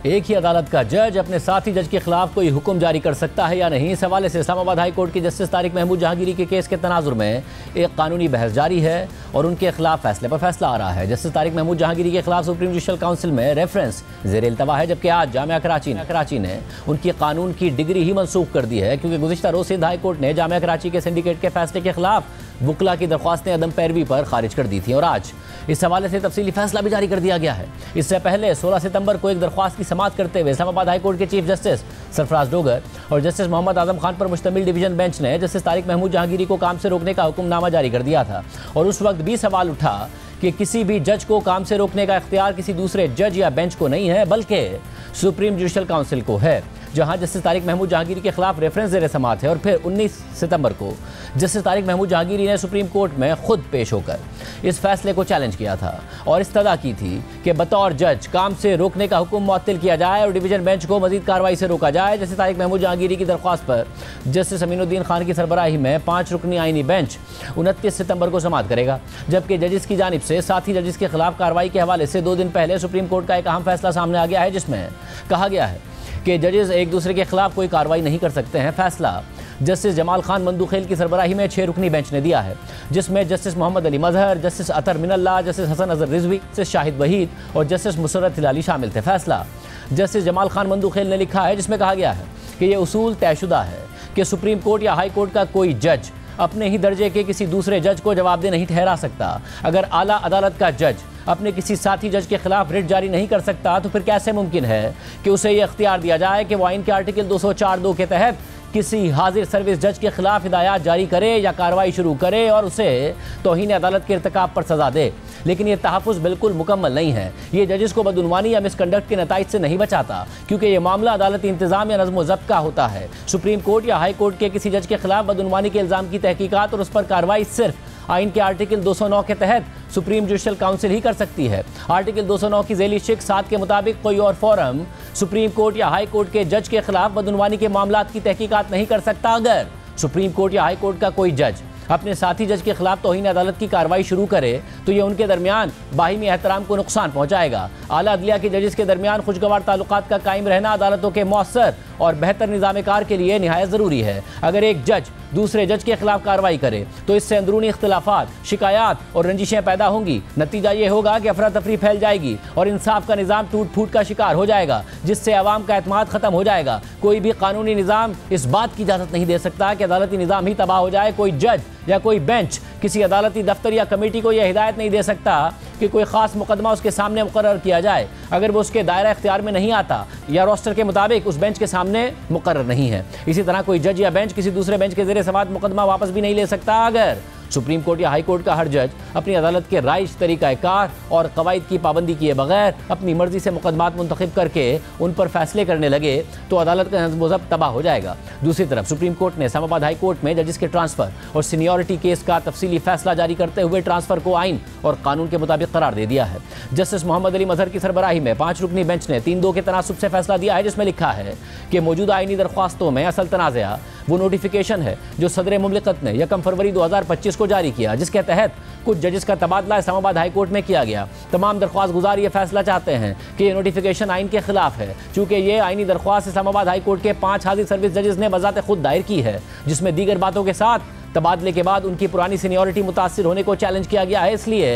एक ही अदालत का जज अपने साथी जज के खिलाफ कोई हुक्म जारी कर सकता है या नहीं, इस हवाले से इस्लामाबाद हाई कोर्ट की जस्टिस तारिक महमूद जहांगीरी के केस के तनाजुर में एक कानूनी बहस जारी है और उनके खिलाफ फैसले पर फैसला आ रहा है। जस्टिस तारिक महमूद जहांगीरी के खिलाफ सुप्रीम जुडिशल काउंसिल में रेफरेंस ज़ेर इल्तवा है, जबकि आज जामिया कराची ने उनकी कानून की डिग्री ही मनसूख कर दी है, क्योंकि गुज़िश्ता रोज़ सिंध हाई कोर्ट ने जामिया कराची के सिंडिकेट के फैसले के खिलाफ वकला की दरख्वास्तें अदम पैरवी पर खारिज कर दी थी और आज इस हवाले से तफसीली फैसला भी जारी कर दिया गया है। इससे पहले 16 सितंबर को एक दरख्वास्त की समाअत करते हुए इस्लामाबाद हाई कोर्ट के चीफ जस्टिस सरफराज डोगर और जस्टिस मोहम्मद आजम खान पर मुश्तमिल डिवीजन बेंच ने जस्टिस तारिक महमूद जहांगीरी को काम से रोकने का हुक्मनामा जारी कर दिया था और उस वक्त भी सवाल उठा कि किसी भी जज को काम से रोकने का इख्तियार किसी दूसरे जज या बेंच को नहीं है, बल्कि सुप्रीम जुडिशल काउंसिल को है, जहां जस्टिस तारिक महमूद जहांगीरी के खिलाफ रेफरेंस ज़ेर समाअत है। और फिर 19 सितंबर को जस्टिस तारिक महमूद जहांगीरी ने सुप्रीम कोर्ट में खुद पेश होकर इस फैसले को चैलेंज किया था और इस्तदा की थी कि बतौर जज काम से रोकने का हुक्म मुअत्तल किया जाए और डिवीजन बेंच को मजीद कार्रवाई से रोका जाए। जस्टिस तारिक महमूद जहांगीरी की दरख्वास्त पर जस्टिस अमीनुद्दीन खान की सरबराही में 5 रुकनी आईनी बेंच 29 सितंबर को समाअत करेगा, जबकि जजिस की जानिब से साथी जजिस के खिलाफ कार्रवाई के हवाले से 2 दिन पहले सुप्रीम कोर्ट का एक अहम फैसला सामने आ गया है, जिसमें कहा गया है कि जजेस एक दूसरे के खिलाफ कोई कार्रवाई नहीं कर सकते हैं। फैसला जस्टिस जमाल खान मंदूखेल की सरबराही में 6 रुकनी बेंच ने दिया है, जिसमें जस्टिस मोहम्मद अली मजहर, justice Athar Minallah, justice Hasan Azhar Rizvi, justice Shahid Waheed और जस्टिस मुसर्रत हिलाली शामिल थे। फैसला जस्टिस जमाल खान मंदूखेल ने लिखा है, जिसमें कहा गया है कि यह उसूल तयशुदा है कि सुप्रीम कोर्ट या हाई कोर्ट का कोई जज अपने ही दर्जे के किसी दूसरे जज को जवाबदेह नहीं ठहरा सकता। अगर आला अदालत का जज अपने किसी साथी जज के खिलाफ रिट जारी नहीं कर सकता, तो फिर कैसे मुमकिन है कि उसे यह इख्तियार दिया जाए कि वह आइन के आर्टिकल 204(2) के तहत किसी हाजिर सर्विस जज के खिलाफ हिदायत जारी करे या कार्रवाई शुरू करे और उसे तौहीन अदालत के इर्तिकाब पर सजा दे। लेकिन यह तहफ़्फ़ुज़ बिल्कुल मुकम्मल नहीं है। ये जजिस को बदउनवानी या मिसकंडक्ट के नताइज से नहीं बचाता, क्योंकि यह मामला अदालती इंतज़ाम या नज़्म व ज़ब्त का होता है। सुप्रीम कोर्ट या हाई कोर्ट के किसी जज के खिलाफ बदउनवानी के इल्ज़ाम की तहकीकात और उस पर कार्रवाई सिर्फ आइन के आर्टिकल 209 के तहत सुप्रीम जुडिशल काउंसिल ही कर सकती है। आर्टिकल 209 की ज़ेली शिक 7 के मुताबिक कोई और फोरम सुप्रीम कोर्ट या हाई कोर्ट के जज के खिलाफ बदउनवानी के मामलात की तहकीकात नहीं कर सकता। अगर सुप्रीम कोर्ट या हाई कोर्ट का कोई जज अपने साथी जज के खिलाफ तौहीन अदालत की कार्रवाई शुरू करे तो यह उनके दरमियान बाहिमी एहतराम को नुकसान पहुंचाएगा। आला अदलिया के जजिस के दरमियान खुशगवार ताल्लुकात का कायम रहना अदालतों के मौसर और बेहतर निज़ाम कार के लिए निहायत ज़रूरी है। अगर एक जज दूसरे जज के खिलाफ कार्रवाई करे तो इससे अंदरूनी इख्तिलाफात, शिकायत और रंजिशें पैदा होंगी। नतीजा ये होगा कि अफरा तफरी फैल जाएगी और इंसाफ का निज़ाम टूट फूट का शिकार हो जाएगा, जिससे अवाम का एतमाद ख़त्म हो जाएगा। कोई भी कानूनी निज़ाम इस बात की इजाज़त नहीं दे सकता कि अदालती निज़ाम ही तबाह हो जाए। कोई जज या कोई बेंच किसी अदालती दफ्तर या कमेटी को यह हिदायत नहीं दे सकता कि कोई ख़ास मुकदमा उसके सामने मुकर्रर किया जाए अगर वो उसके दायरा इख्तियार में नहीं आता या रोस्टर के मुताबिक उस बेंच के सामने मुकर्रर नहीं है। इसी तरह कोई जज या बेंच किसी दूसरे बेंच के ज़ेरे समाअत मुकदमा वापस भी नहीं ले सकता अगर सुप्रीम कोर्ट या हाई कोर्ट का हर जज अपनी अदालत के राइज तरीक़ाकार और कवायद की पाबंदी किए बगैर अपनी मर्जी से मुकदमात मुंतखब करके उन पर फैसले करने लगे तो अदालत का नज़्म व ज़ब्त तबाह हो जाएगा। दूसरी तरफ सुप्रीम कोर्ट ने इस्लामाबाद हाई कोर्ट में जजिस के ट्रांसफ़र और सीनियरिटी केस का तफसीली फैसला जारी करते हुए ट्रांसफ़र को आइन और कानून के मुताबिक करार दे दिया है। जस्टिस मोहम्मद अली मजहर की सरबराही में 5 रुकनी बेंच ने 3-2 के तनासुब से फैसला दिया है, जिसमें लिखा है कि मौजूदा आइनी दरख्वास्तों में असल तनाज़ा वो नोटिफिकेशन है जो सदर मुमलिकत ने 1 फरवरी 2025 को जारी किया, जिसके तहत कुछ जजिस का तबादला इस्लामाबाद हाई कोर्ट में किया गया। तमाम दरख्वास्त गुजार ये फैसला चाहते हैं कि ये नोटिफिकेशन आइन के खिलाफ है, चूँकि ये आइनी दरख्वास्त इस्लामाबाद हाई कोर्ट के 5 हाजिर सर्विस जजिस ने बजाते खुद दायर की है, जिसमें दीगर बातों के साथ तबादले के बाद उनकी पुरानी सीनियरिटी मुतासिर होने को चैलेंज किया गया है। इसलिए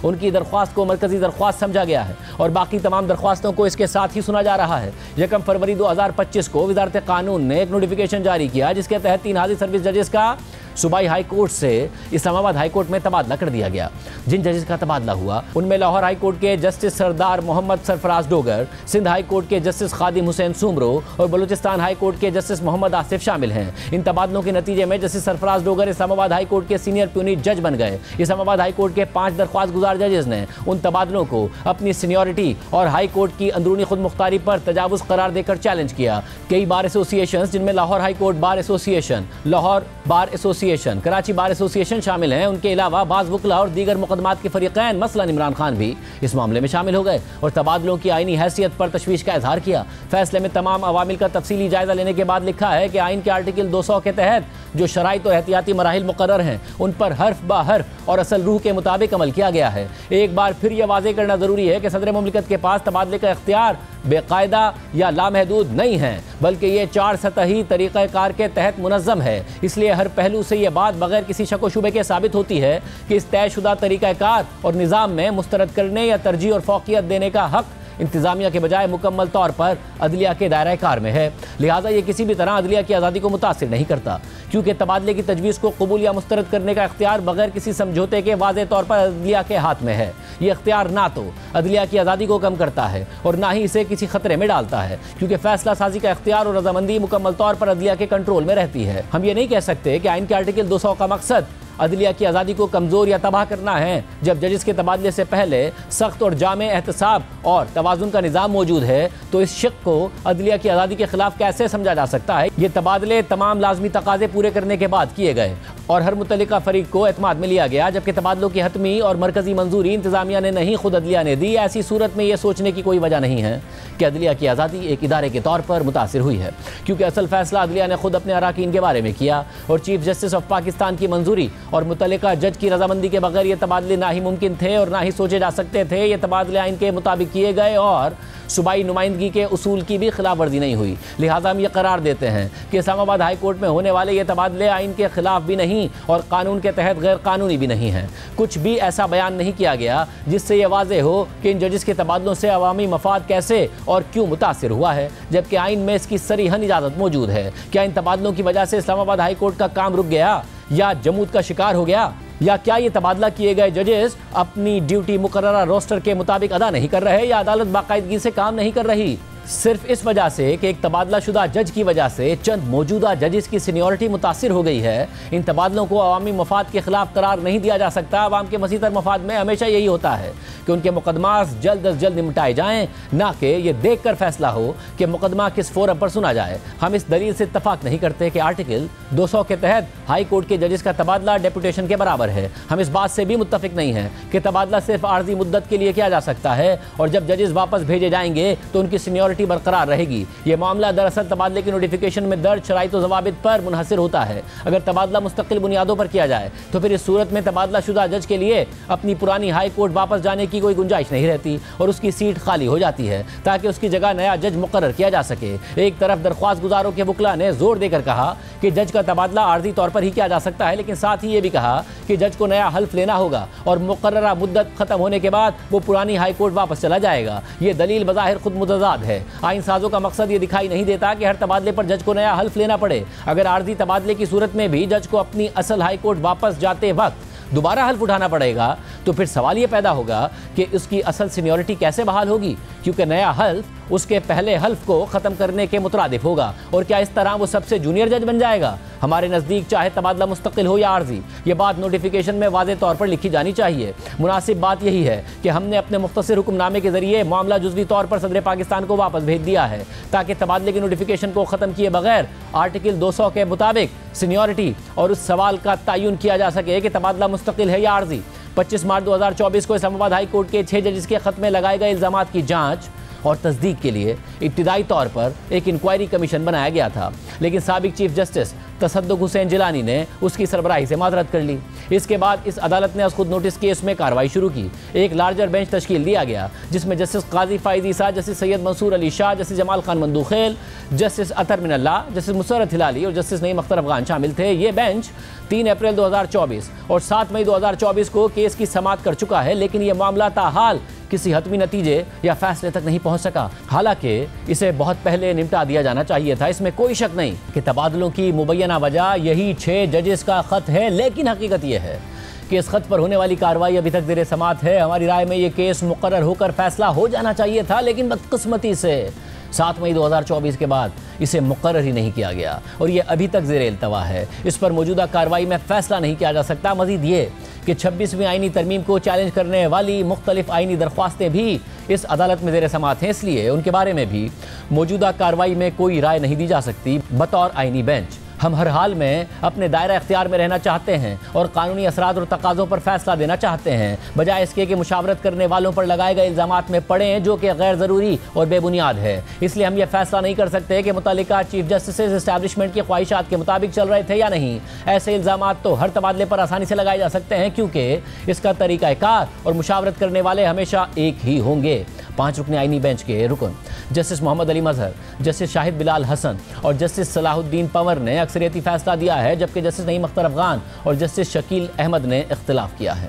उनकी दरख्वास्त को मरकजी दरख्वास्त समझा गया है और बाकी तमाम दरख्वास्तों को इसके साथ ही सुना जा रहा है। 1 फरवरी 2025 को वजारत कानून ने एक नोटिफिकेशन जारी किया, जिसके तहत 3 हाजिर सर्विस जजेस का सूबाई हाई कोर्ट से इस्लामाबाद हाई कोर्ट में तबादला कर दिया गया। जिन जजेस का तबादला हुआ उनमें लाहौर हाई कोर्ट के जस्टिस सरदार मोहम्मद सरफराज डोगर, सिंध हाई कोर्ट के जस्टिस खादिम हुसैन सुमरो और बलूचिस्तान हाई कोर्ट के जस्टिस मोहम्मद आसिफ शामिल हैं। इन तबादलों के नतीजे में justice Sarfaraz Dogar Islamabad high court के सीनियर प्यूनिट जज बन गए। इस्लामाबाद हाई कोर्ट के 5 दरख्वास्त गुजार जजेस ने उन तबादलों को अपनी सीनियरिटी और हाई कोर्ट की अंदरूनी खुद मुख्तारी पर तजावुज़ करार देकर चैलेंज किया। कई बार एसोसिएशन जिनमें Lahore high court bar association, Lahore bar association, Karachi bar association शामिल हैं। उनके अलावा बाज़ वकला और दीगर मुकदमात के फरीक़ैन मसलन इमरान खान भी इस मामले में शामिल हो गए और तबादलों की आइनी हैसियत पर तशवीश का इजहार किया। फैसले में तमाम अवामिल का तफसीली जायजा लेने के बाद लिखा है कि आइन के आर्टिकल 200 के तहत जो शराइत और एहतियाती मराहिल मुकर्रर हैं उन पर हर्फ ब हर्फ और असल रूह के मुताबिक अमल किया गया है। एक बार फिर यह वाज़ेह करना ज़रूरी है कि सदर मुमलिकत के पास तबादले का इख्तियार बेकायदा या लामहदूद नहीं हैं, बल्कि ये 4 सतही तरीक़ाकार के तहत मुनज़्ज़म है। इसलिए हर पहलू से ये बात बगैर किसी शक व शुबे के साबित होती है कि इस तयशुदा तरीक़ाकार और निज़ाम में मुस्तरद करने या तरजीह और फ़ौक़ियत देने का हक़ इंतज़ामिया के बजाय मुकम्मल तौर पर अदलिया के दायरा कार में है। लिहाजा ये किसी भी तरह अदलिया की आज़ादी को मुतासिर नहीं करता, क्योंकि तबादले की तजवीज़ को कबूल या मुस्तरद करने का इख्तियार बगैर किसी समझौते के वाज़े तौर पर अदलिया के हाथ में है। ये इख्तियार ना तो अदलिया की आज़ादी को कम करता है और ना ही इसे किसी खतरे में डालता है, क्योंकि फैसला साजी का इख्तियार और रजामंदी मुकम्मल तौर पर अदलिया के कंट्रोल में रहती है। हम ये नहीं कह सकते कि आइन के आर्टिकल 200 का मकसद अदलिया की आज़ादी को कमज़ोर या तबाह करना है। जब जजेस के तबादले से पहले सख्त और जामे एहतसाब और तवाज़ुन का निज़ाम मौजूद है, तो इस शक को अदलिया की आज़ादी के खिलाफ कैसे समझा जा सकता है। ये तबादले तमाम लाजमी तकाज़े पूरे करने के बाद किए गए और हर मुतल्लिका फ़रीक को एतमाद में लिया गया, जबकि तबादलों की हतमी और मरकज़ी मंजूरी इंतज़ामिया ने नहीं, खुद अदलिया ने दी। ऐसी सूरत में यह सोचने की कोई वजह नहीं है कि अदलिया की आज़ादी एक इदारे के तौर पर मुतासिर हुई है, क्योंकि असल फैसला अदलिया ने खुद अपने अराकीन के बारे में किया और चीफ जस्टिस ऑफ पाकिस्तान की मंजूरी और मुतल्लिका जज की रजामंदी के बगैर ये तबादले ना ही मुमकिन थे और ना ही सोचे जा सकते थे। ये तबादले आइन के मुताबिक किए गए और सूबाई नुमाइंदगी के उसूल की भी खिलाफ वर्जी नहीं हुई। लिहाजा हम ये करार देते हैं कि इस्लामाबाद हाई कोर्ट में होने वाले ये तबादले आइन के खिलाफ भी नहीं और कानून के तहत गैर कानूनी भी नहीं हैं। कुछ भी ऐसा बयान नहीं किया गया जिससे यह वाज़ेह हो कि इन जजेस के तबादलों से अवामी मफाद कैसे और क्यों मुतासिर हुआ है, जबकि आइन में इसकी सरीहन इजाज़त मौजूद है। क्या इन तबादलों की वजह से इस्लामाबाद हाई कोर्ट का काम रुक गया या जमूद का शिकार हो गया, या क्या ये तबादला किए गए जजेस अपनी ड्यूटी मुकर्ररा रोस्टर के मुताबिक अदा नहीं कर रहे, या अदालत बाकायदगी से काम नहीं कर रही। सिर्फ इस वजह से कि एक तबादला शुदा जज की वजह से चंद मौजूदा जजेस की सीनियरिटी मुतासिर हो गई है, इन तबादलों को अवामी मफाद के खिलाफ करार नहीं दिया जा सकता। अवाम के मसीतर मफाद में हमेशा यही होता है कि उनके मुकदमात जल्द अज जल्द निपटाए जाएँ, ना कि ये देख कर फैसला हो कि मुकदमा किस फोरम पर सुना जाए। हम इस दलील से इत्तफाक नहीं करते कि आर्टिकल 200 के तहत हाई कोर्ट के जजेस का तबादला डेपुटेशन के बराबर है। हम इस बात से भी मुत्तफिक नहीं है कि तबादला सिर्फ आर्जी मुद्दत के लिए किया जा सकता है और जब जजेस वापस भेजे जाएंगे तो उनकी सीनियरिटी बरकरार रहेगी। यह मामला दरअसल तबादले की नोटिफिकेशन में दर्ज शराइत व ज़वाबित पर मुनहसर होता है। अगर तबादला मुस्तकिल बुनियादों पर किया जाए तो फिर इस सूरत में तबादला शुदा जज के लिए अपनी पुरानी हाई कोर्ट वापस जाने की कोई गुंजाइश नहीं रहती और उसकी सीट खाली हो जाती है ताकि उसकी जगह नया जज मुकर्रर किया जा सके। एक तरफ दरख्वास्त गुजारों के वकला ने जोर देकर कहा कि जज का तबादला आर्जी तौर पर ही किया जा सकता है, लेकिन साथ ही ये भी कहा कि जज को नया हल्फ लेना होगा और मुकर्ररा मुद्दत खत्म होने के बाद वो पुरानी हाई कोर्ट वापस चला जाएगा। ये दलील बज़ाहिर खुद मुतज़ाद है। आइन साजों का मकसद ये दिखाई नहीं देता कि हर तबादले पर जज को नया हल्फ लेना पड़े। अगर आर्जी तबादले की सूरत में भी जज को अपनी असल हाई कोर्ट वापस जाते वक्त दोबारा हल्फ उठाना पड़ेगा तो फिर सवाल ये पैदा होगा कि उसकी असल सीनियरिटी कैसे बहाल होगी, क्योंकि नया हल्फ उसके पहले हल्फ को ख़त्म करने के मुतरादिफ होगा। और क्या इस तरह वो सबसे जूनियर जज बन जाएगा? हमारे नज़दीक चाहे तबादला मुस्तकिल हो या आर्जी, ये बात नोटिफिकेशन में वाज़े तौर पर लिखी जानी चाहिए। मुनासिब बात यही है कि हमने अपने मुख्तसर हुक्मनामे के ज़रिए मामला जुज़वी तौर पर सदर पाकिस्तान को वापस भेज दिया है ताकि तबादले की नोटिफिकेशन को ख़त्म किए बगैर आर्टिकल 200 के मुताबिक सीनियरिटी और उस सवाल का तयन किया जा सके कि तबादला मुस्तकिल है या आर्जी। 25 मार्च 2024 को इस्लामाबाद हाई कोर्ट के 6 जजेस के ख़त में लगाए गए इल्ज़ामात की जाँच और तस्दीक के लिए इब्तिदाई तौर पर एक इंक्वायरी कमीशन बनाया गया था, लेकिन साबिक चीफ जस्टिस तसद्दुक़ हुसैन जिलानी ने उसकी सरबराही से माजरत कर ली। इसके बाद इस अदालत ने खुद नोटिस केस में कार्रवाई शुरू की। एक लार्जर बेंच तश्कील दिया गया जिसमें justice Qazi Faez Isa, justice Syed Mansoor Ali Shah, justice Jamal Khan Mandokhail, justice Athar Minallah, justice Musarrat Hilali और जस्टिस नईम अख्तर अफगान शामिल थे। ये बेंच 3 अप्रैल 2024 और 7 मई 2024 को केस की समाअत कर चुका है, लेकिन यह मामला ताहाल किसी हतमी नतीजे या फैसले तक नहीं पहुंच सका। हालांकि इसे बहुत पहले निपटा दिया जाना चाहिए था। इसमें कोई शक नहीं कि तबादलों की मुबैना वजह यही 6 जजेस का ख़त है, लेकिन हकीकत यह है कि इस ख़त पर होने वाली कार्रवाई अभी तक ज़ेर समाअत है। हमारी राय में ये केस मुकर्रर होकर फैसला हो जाना चाहिए था, लेकिन बदकिस्मती से 7 मई 2024 के बाद इसे मुकर्रर ही नहीं किया गया और ये अभी तक ज़ेर इल्तवा है। इस पर मौजूदा कार्रवाई में फ़ैसला नहीं किया जा सकता। मज़ीद ये कि 26वीं आइनी तरमीम को चैलेंज करने वाली मुख्तलिफ आइनी दरख्वास्तें भी इस अदालत में ज़ेर समाअत हैं, इसलिए उनके बारे में भी मौजूदा कार्रवाई में कोई राय नहीं दी जा सकती। बतौर आइनी बेंच हम हर हाल में अपने दायरा इख्तियार में रहना चाहते हैं और कानूनी असरात और तकाज़ों पर फैसला देना चाहते हैं, बजाय इसके कि मुशावरत करने वालों पर लगाए गए इल्ज़ामात में पड़ें जो कि गैर ज़रूरी और बेबुनियाद है। इसलिए हम यह फैसला नहीं कर सकते कि मुतल्लिका चीफ जस्टिस इस्टेब्लिशमेंट की ख्वाहिशात के मुताबिक चल रहे थे या नहीं। ऐसे इल्ज़ामात तो हर तबादले पर आसानी से लगाए जा सकते हैं, क्योंकि इसका तरीक़ाकार और मुशावरत करने वाले हमेशा एक ही होंगे। 5 रुकनी आईनी बेंच के रुकन जस्टिस मोहम्मद अली मजहर, जस्टिस शाहिद बिलाल हसन और जस्टिस सलाहुद्दीन पंवर ने अक्सरियती फैसला दिया है, जबकि जस्टिस नईम अख्तर अफगान और जस्टिस शकील अहमद ने इख्तिलाफ किया है।